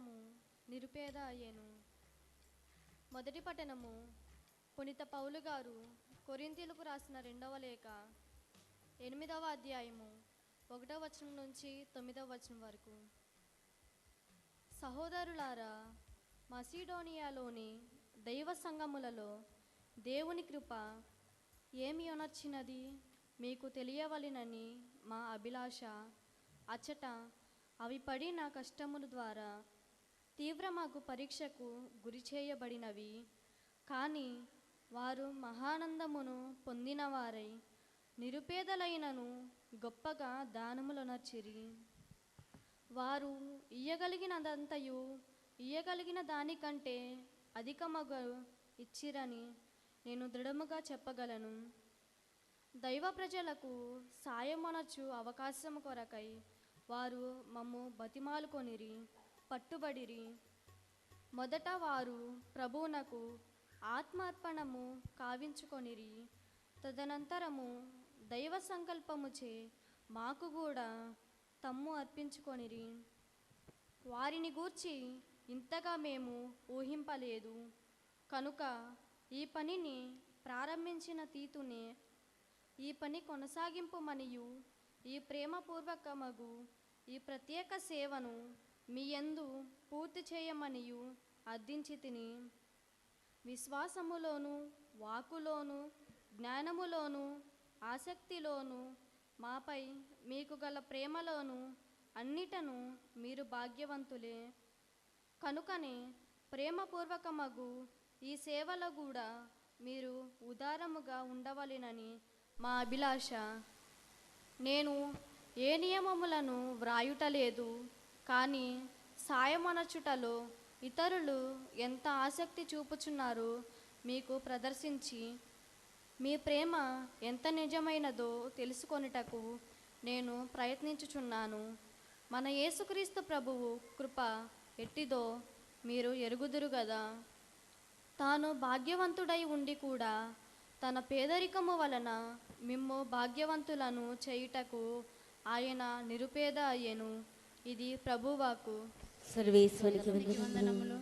సంతానము నిరుపేద అయ్యెను. మొదటి పఠనము పునీత పౌలు గారు కొరింథీయులకు రాసిన 2వ లేఖ 8వ అధ్యాయము 1వ వచనం నుంచి 9వ వచనం వరకు. సహోదరులారా, మసిడోనియాలోని దైవ సంఘములలో దేవుని కృప ఏమి యొనర్చినది మీకు తెలియవలెనని మా అభిలాష. అచ్చట అవి పడిన కష్టముల ద్వారా తీవ్రమగు పరీక్షకు గురి చేయబడినవి. కానీ వారు మహానందమును పొందినవారై నిరుపేదలైనను గొప్పగా దానములొనర్చిరి. వారు ఇయ్యగలిగినదంతయు ఇయ్యగలిగిన దానికంటే అధికమగు ఇచ్చిరని నేను దృఢముగా చెప్పగలను. దైవ ప్రజలకు సాయమొనర్చు అవకాశము కొరకై వారు మమ్ము బతిమాలుకొనిరి, పట్టుబడిరి. మొదట వారు ప్రభువునకు ఆత్మార్పణము కావించుకొనిరి. తదనంతరము దైవ సంకల్పముచే మాకు కూడా తమ్ము అర్పించుకొనిరి. వారిని గూర్చి ఇంతగా మేము ఊహింపలేదు. కనుక ఈ పనిని ప్రారంభించిన తీతునే ఈ పని కొనసాగింపుమనియు ఈ ప్రేమపూర్వకమగు ఈ ప్రత్యేక సేవను మీ యందు పూర్తి చేయమనియు అర్థించితిని. విశ్వాసములోను, వాక్కులోను, జ్ఞానములోను, ఆసక్తిలోను, మాపై మీకు గల ప్రేమలోను అన్నిటను మీరు భాగ్యవంతులే. కనుకనే ప్రేమపూర్వకమగు ఈ సేవలో కూడా మీరు ఉదారముగా ఉండవలెనని మా అభిలాష. నేను ఏ నియమములను వ్రాయుటలేదు, కానీ సాయమనచుటలో ఇతరులు ఎంత ఆసక్తి చూపుచున్నారో మీకు ప్రదర్శించి మీ ప్రేమ ఎంత నిజమైనదో తెలుసుకొనుటకు నేను ప్రయత్నించుచున్నాను. మన యేసుక్రీస్తు ప్రభువు కృప ఎట్టిదో మీరు ఎరుగుదురు గదా. తాను భాగ్యవంతుడై ఉండి కూడా తన పేదరికము వలన మిమ్ము భాగ్యవంతులను చేయుటకు ఆయన నిరుపేద అయ్యెను. ఇది ప్రభువాకు. సర్వేశ్వరునికి వందనములు.